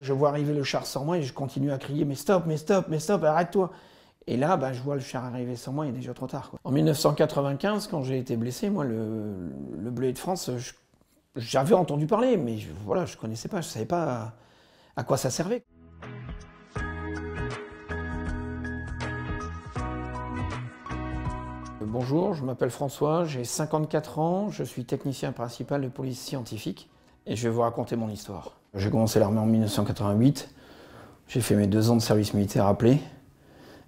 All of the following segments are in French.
Je vois arriver le char sans moi et je continue à crier « mais stop, mais stop, mais stop, arrête-toi !» Et là, je vois le char arriver sans moi, il est déjà trop tard, quoi. En 1995, quand j'ai été blessé, moi, le Bleuet de France, j'avais entendu parler, mais voilà, je connaissais pas, je savais pas à quoi ça servait. Bonjour, je m'appelle François, j'ai 54 ans, je suis technicien principal de police scientifique et je vais vous raconter mon histoire. J'ai commencé l'armée en 1988, j'ai fait mes 2 ans de service militaire appelé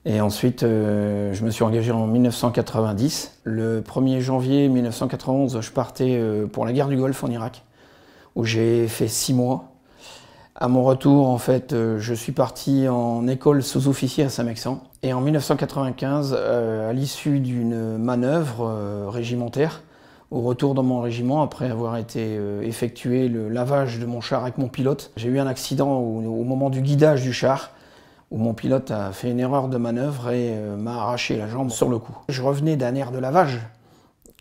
et ensuite je me suis engagé en 1990. Le 1er janvier 1991, je partais pour la guerre du Golfe en Irak où j'ai fait 6 mois. À mon retour, en fait, je suis parti en école sous-officier à Saint-Mexan. Et en 1995, à l'issue d'une manœuvre régimentaire, au retour dans mon régiment, après avoir été effectué le lavage de mon char avec mon pilote, j'ai eu un accident au moment du guidage du char, où mon pilote a fait une erreur de manœuvre et m'a arraché la jambe sur le coup. Je revenais d'un air de lavage,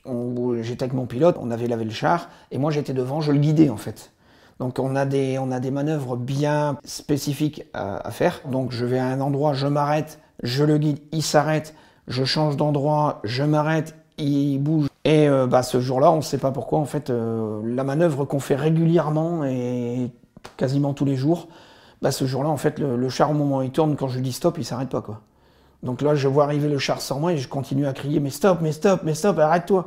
où j'étais avec mon pilote, on avait lavé le char, et moi j'étais devant, je le guidais en fait. Donc on a des manœuvres bien spécifiques à faire. Donc je vais à un endroit, je m'arrête, je le guide, il s'arrête, je change d'endroit, je m'arrête, il bouge. Et ce jour-là, on ne sait pas pourquoi, en fait, la manœuvre qu'on fait régulièrement et quasiment tous les jours, ce jour-là, en fait, le char, au moment où il tourne, quand je lui dis stop, il s'arrête pas, quoi. Donc là, je vois arriver le char sans moi et je continue à crier « mais stop, mais stop, mais stop, arrête-toi !»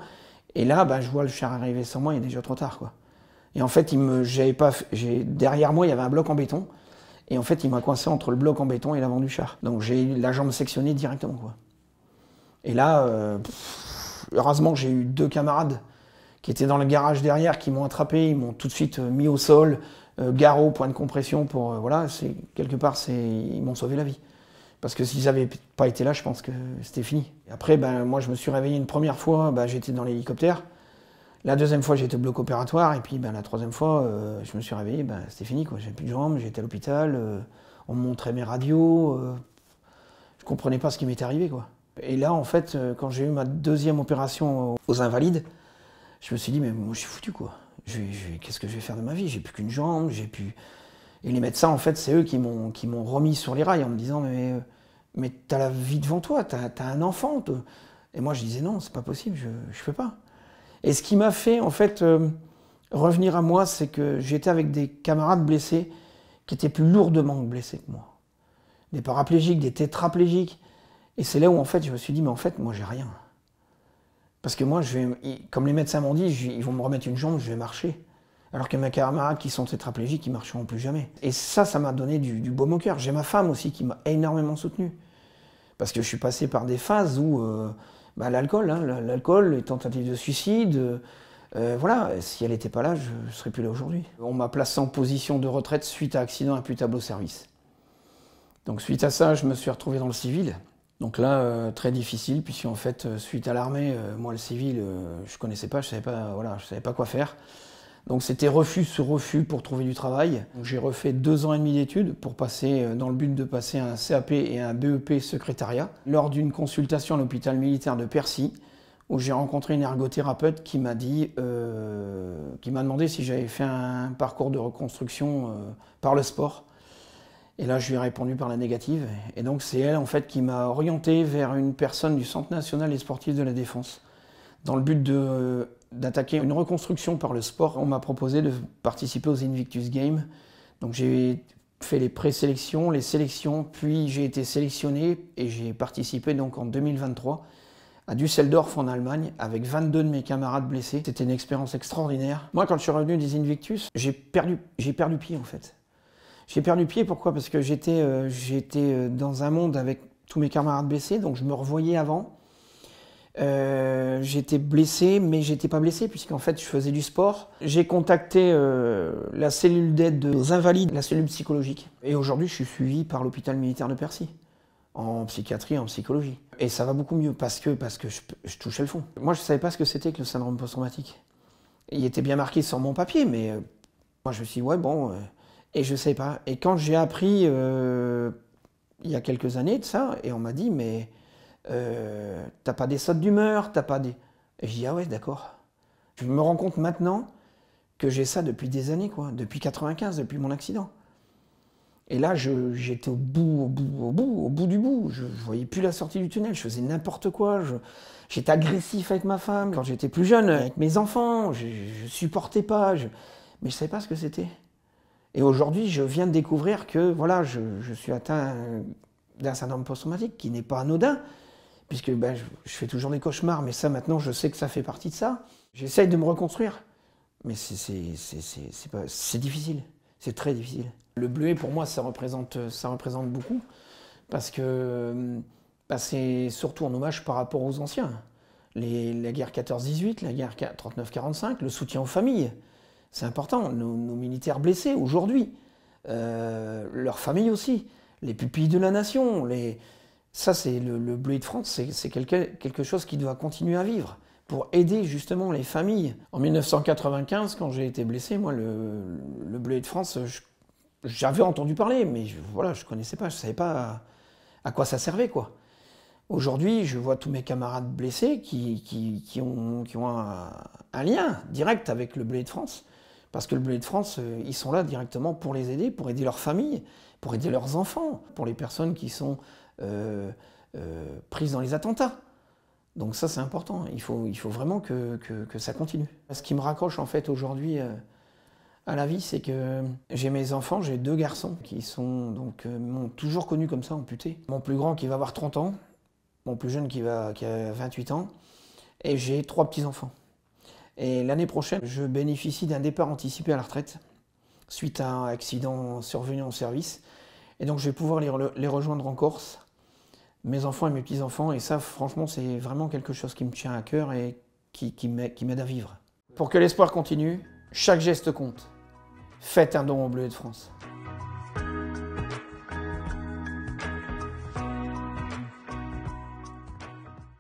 Et là, je vois le char arriver sans moi, il est déjà trop tard, quoi. Et en fait, derrière moi, il y avait un bloc en béton. Et en fait, il m'a coincé entre le bloc en béton et l'avant du char. Donc j'ai eu la jambe sectionnée directement, quoi. Et là, heureusement, j'ai eu 2 camarades qui étaient dans le garage derrière, qui m'ont attrapé, ils m'ont tout de suite mis au sol, garrot, point de compression, pour voilà, quelque part, ils m'ont sauvé la vie. Parce que s'ils n'avaient pas été là, je pense que c'était fini. Et après, moi, je me suis réveillé une première fois, j'étais dans l'hélicoptère. La 2e fois, j'étais au bloc opératoire, et puis la 3e fois, je me suis réveillé, c'était fini, quoi. J'avais plus de jambes, j'étais à l'hôpital, on me montrait mes radios, je comprenais pas ce qui m'était arrivé, quoi. Et là, en fait, quand j'ai eu ma 2e opération aux Invalides, je me suis dit, mais moi, je suis foutu, quoi. Qu'est-ce que je vais faire de ma vie? J'ai plus qu'une jambe, j'ai plus... Et les médecins, en fait, c'est eux qui m'ont remis sur les rails en me disant, mais t'as la vie devant toi, t'as un enfant, toi. Et moi, je disais, non, c'est pas possible, je peux pas. Et ce qui m'a fait, en fait, revenir à moi, c'est que j'étais avec des camarades blessés qui étaient plus lourdement blessés que moi. Des paraplégiques, des tétraplégiques. Et c'est là où, en fait, je me suis dit, mais en fait, moi, j'ai rien. Parce que moi, comme les médecins m'ont dit, ils vont me remettre une jambe, je vais marcher. Alors que mes camarades qui sont tétraplégiques, ils marcheront plus jamais. Et ça m'a donné du baume au cœur. J'ai ma femme aussi qui m'a énormément soutenu. Parce que je suis passé par des phases où... l'alcool, les tentatives de suicide, voilà, si elle n'était pas là, je ne serais plus là aujourd'hui. On m'a placé en position de retraite suite à accident imputable au service. Donc suite à ça, je me suis retrouvé dans le civil. Donc là, très difficile, puisqu'en fait, suite à l'armée, moi le civil, je ne connaissais pas, je savais pas quoi faire. Donc c'était refus sur refus pour trouver du travail. J'ai refait 2 ans et demi d'études pour passer, dans le but de passer un CAP et un BEP secrétariat. Lors d'une consultation à l'hôpital militaire de Percy, où j'ai rencontré une ergothérapeute qui m'a demandé si j'avais fait un parcours de reconstruction par le sport. Et là, je lui ai répondu par la négative. Et donc c'est elle, en fait, qui m'a orienté vers une personne du Centre national des sportifs de la défense, dans le but d'attaquer une reconstruction par le sport. On m'a proposé de participer aux Invictus Games. Donc j'ai fait les présélections, les sélections, puis j'ai été sélectionné et j'ai participé donc en 2023 à Düsseldorf en Allemagne avec 22 de mes camarades blessés. C'était une expérience extraordinaire. Moi, quand je suis revenu des Invictus, j'ai perdu pied en fait. J'ai perdu pied, pourquoi? Parce que j'étais dans un monde avec tous mes camarades blessés, donc je me revoyais avant. J'étais blessé, mais j'étais pas blessé puisqu'en fait je faisais du sport. J'ai contacté la cellule d'aide aux invalides, la cellule psychologique. Et aujourd'hui je suis suivi par l'hôpital militaire de Percy, en psychiatrie, en psychologie. Et ça va beaucoup mieux parce que je touchais le fond. Moi je savais pas ce que c'était que le syndrome post-traumatique. Il était bien marqué sur mon papier, mais moi je me suis dit ouais bon, et je sais pas. Et quand j'ai appris il y a quelques années de ça, et on m'a dit mais t'as pas des sautes d'humeur, t'as pas des... Et je dis ah ouais d'accord. Je me rends compte maintenant que j'ai ça depuis des années, quoi, depuis 95, depuis mon accident. Et là, j'étais au bout du bout. Je ne voyais plus la sortie du tunnel, je faisais n'importe quoi. J'étais agressif avec ma femme. Quand j'étais plus jeune, avec mes enfants, je ne supportais pas. Mais je ne savais pas ce que c'était. Et aujourd'hui, je viens de découvrir que voilà, je suis atteint d'un syndrome post-traumatique qui n'est pas anodin, puisque ben, je fais toujours des cauchemars, mais ça maintenant, je sais que ça fait partie de ça. J'essaye de me reconstruire, mais c'est difficile. C'est très difficile. Le bleuet, pour moi, ça représente beaucoup, parce que bah, c'est surtout en hommage par rapport aux anciens. La guerre 14-18, la guerre 39-45, le soutien aux familles. C'est important. Nos militaires blessés, aujourd'hui, leurs familles aussi, les pupilles de la nation. Ça, c'est le bleuet de France, c'est quelque chose qui doit continuer à vivre, pour aider justement les familles. En 1995, quand j'ai été blessé, moi, le bleuet de France, j'avais entendu parler, mais voilà, je ne connaissais pas, je ne savais pas à quoi ça servait, quoi. Aujourd'hui, je vois tous mes camarades blessés qui ont un lien direct avec le bleuet de France. Parce que le bleuet de France, ils sont là directement pour les aider, pour aider leurs familles, pour aider leurs enfants, pour les personnes qui sont prises dans les attentats. Donc ça, c'est important. Il faut vraiment que ça continue. Ce qui me raccroche en fait aujourd'hui à la vie, c'est que j'ai mes enfants, j'ai 2 garçons qui m'ont toujours connu comme ça, amputé. Mon plus grand qui va avoir 30 ans, mon plus jeune qui a 28 ans, et j'ai 3 petits-enfants. Et l'année prochaine, je bénéficie d'un départ anticipé à la retraite, suite à un accident survenu en service. Et donc je vais pouvoir les rejoindre en Corse, mes enfants et mes petits-enfants, et ça, franchement, c'est vraiment quelque chose qui me tient à cœur et qui m'aide à vivre. Pour que l'espoir continue, chaque geste compte. Faites un don au Bleuet de France.